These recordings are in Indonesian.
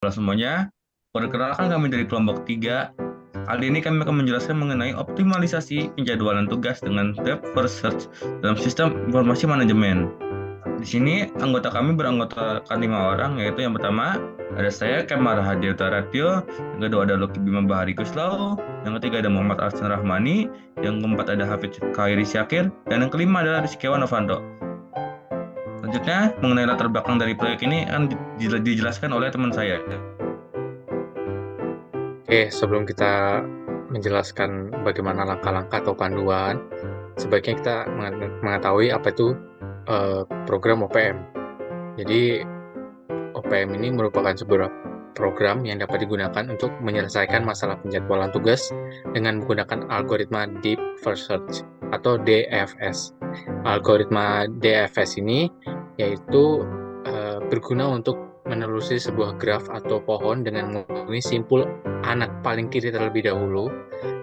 Halo semuanya, perkenalkan kami dari kelompok 3. Kali ini kami akan menjelaskan mengenai optimalisasi penjadwalan tugas dengan web first search dalam sistem informasi manajemen. Di sini anggota kami beranggotakan 5 orang, yaitu yang pertama ada saya Kemar Hadiota Radio, yang kedua ada Lucky Bima Bahari Kuslau, yang ketiga ada Muhammad Arsan Rahmani, yang keempat ada Hafid Khairi Syakir, dan yang kelima adalah Rizkyawan Novanto. Selanjutnya, mengenai latar belakang dari proyek ini akan dijelaskan oleh teman saya. Oke, sebelum kita menjelaskan bagaimana langkah-langkah atau panduan, sebaiknya kita mengetahui apa itu program OPM. Jadi, OPM ini merupakan sebuah program yang dapat digunakan untuk menyelesaikan masalah penjadwalan tugas dengan menggunakan algoritma Deep First Search atau DFS. Algoritma DFS ini yaitu berguna untuk menelusuri sebuah graf atau pohon dengan menghubungi simpul anak paling kiri terlebih dahulu,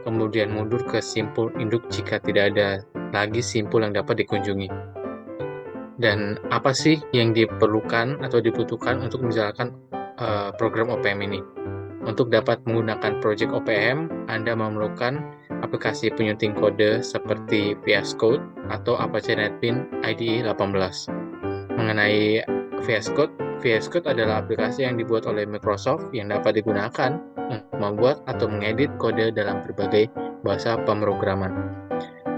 kemudian mundur ke simpul induk jika tidak ada lagi simpul yang dapat dikunjungi. Dan apa sih yang diperlukan atau dibutuhkan untuk menjalankan program OPM ini? Untuk dapat menggunakan project OPM, Anda memerlukan aplikasi penyunting kode seperti VS Code atau Apache NetBeans IDE 18. Mengenai VS Code, VS Code adalah aplikasi yang dibuat oleh Microsoft yang dapat digunakan untuk membuat atau mengedit kode dalam berbagai bahasa pemrograman.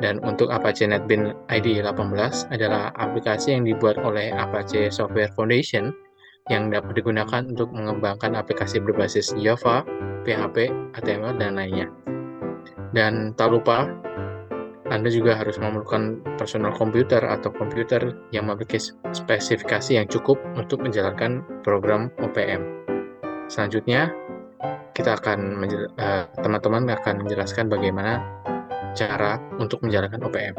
Dan untuk Apache NetBeans IDE 18 adalah aplikasi yang dibuat oleh Apache Software Foundation yang dapat digunakan untuk mengembangkan aplikasi berbasis Java, PHP, HTML, dan lainnya. Dan tak lupa, Anda juga harus memerlukan personal komputer atau komputer yang memiliki spesifikasi yang cukup untuk menjalankan program OPM. Selanjutnya, teman-teman akan menjelaskan bagaimana cara untuk menjalankan OPM.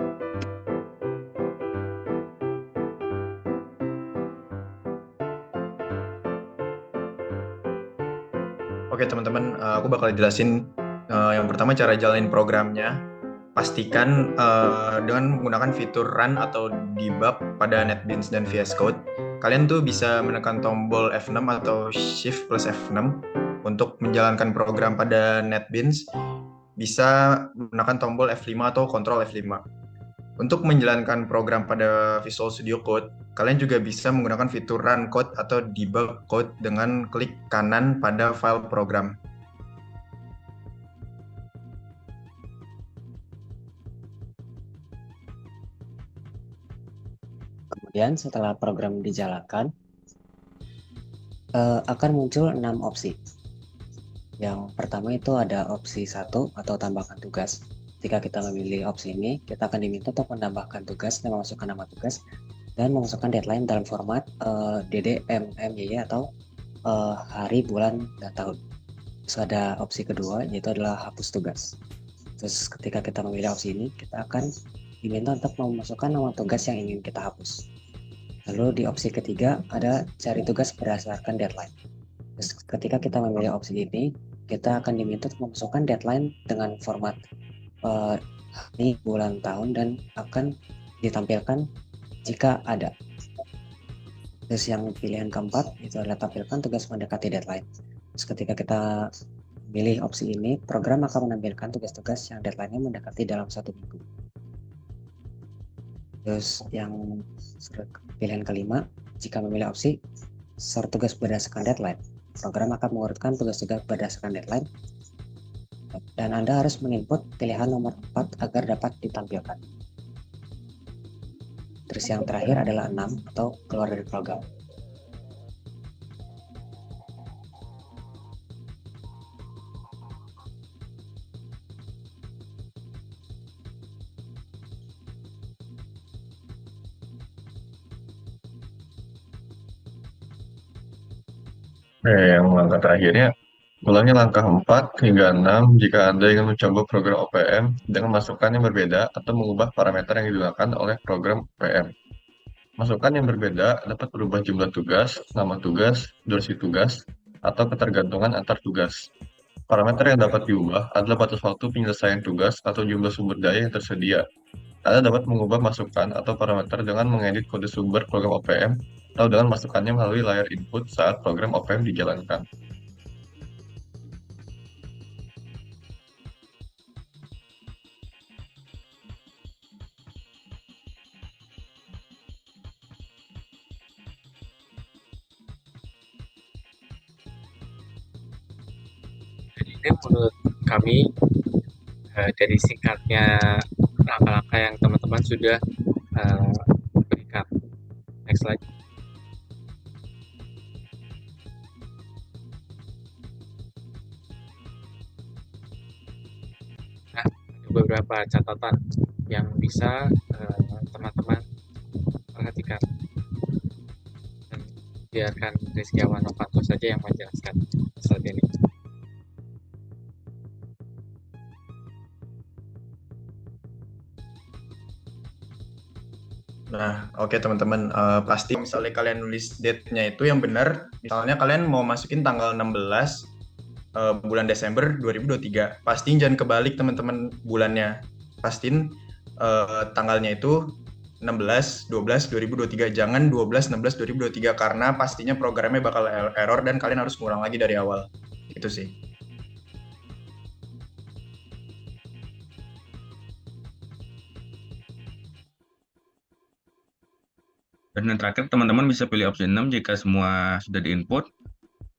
Oke teman-teman, aku bakal jelasin yang pertama cara jalanin programnya. Pastikan dengan menggunakan fitur Run atau Debug pada NetBeans dan VS Code, kalian tuh bisa menekan tombol F6 atau Shift plus F6 untuk menjalankan program pada NetBeans. Bisa menekan tombol F5 atau Ctrl F5. Untuk menjalankan program pada Visual Studio Code, kalian juga bisa menggunakan fitur Run Code atau Debug Code dengan klik kanan pada file program. Kemudian setelah program dijalankan, akan muncul 6 opsi. Yang pertama itu ada opsi 1 atau tambahkan tugas. Jika kita memilih opsi ini, kita akan diminta untuk menambahkan tugas dan memasukkan nama tugas dan memasukkan deadline dalam format DD, MY atau hari, bulan, dan tahun. Terus ada opsi kedua, yaitu adalah hapus tugas. Terus ketika kita memilih opsi ini, kita akan diminta untuk memasukkan nama tugas yang ingin kita hapus. Lalu di opsi ketiga ada cari tugas berdasarkan deadline. Terus ketika kita memilih opsi ini, kita akan diminta untuk memasukkan deadline dengan format hari, bulan, tahun, dan akan ditampilkan jika ada. Terus yang pilihan keempat itu adalah tampilkan tugas mendekati deadline. Terus ketika kita pilih opsi ini, program akan menampilkan tugas-tugas yang deadline-nya mendekati dalam 1 minggu. Terus yang pilihan kelima, jika memilih opsi sort tugas berdasarkan deadline, program akan mengurutkan tugas-tugas berdasarkan deadline dan Anda harus menginput pilihan nomor 4 agar dapat ditampilkan. Terus yang terakhir adalah 6 atau keluar dari program. Yang langkah terakhirnya, ulangi langkah 4 hingga 6 jika Anda ingin mencoba program OPM dengan masukan yang berbeda atau mengubah parameter yang digunakan oleh program OPM. Masukan yang berbeda dapat berubah jumlah tugas, nama tugas, durasi tugas, atau ketergantungan antar tugas. Parameter yang dapat diubah adalah batas waktu penyelesaian tugas atau jumlah sumber daya yang tersedia. Anda dapat mengubah masukan atau parameter dengan mengedit kode sumber program OPM atau dengan masukannya melalui layar input saat program OPM dijalankan. Ini menurut kami dari singkatnya langkah-langkah yang teman-teman sudah berikan. Next slide. Nah, ada beberapa catatan yang bisa teman-teman perhatikan. Dan biarkan Rizky Awanofanto saja yang menjelaskan saat ini. Nah, oke teman-teman, pasti misalnya kalian nulis date-nya itu yang benar, misalnya kalian mau masukin tanggal 16 bulan Desember 2023, pastiin jangan kebalik teman-teman bulannya, pastiin tanggalnya itu 16/12/2023, jangan 12/16/2023 karena pastinya programnya bakal error dan kalian harus ngulang lagi dari awal. Itu sih. Dan yang terakhir, teman-teman bisa pilih opsi 6 jika semua sudah diinput,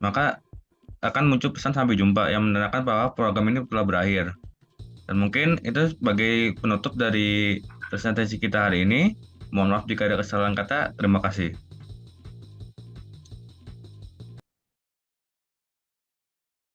maka akan muncul pesan sampai jumpa yang menandakan bahwa program ini telah berakhir. Dan mungkin itu sebagai penutup dari presentasi kita hari ini. Mohon maaf jika ada kesalahan kata. Terima kasih.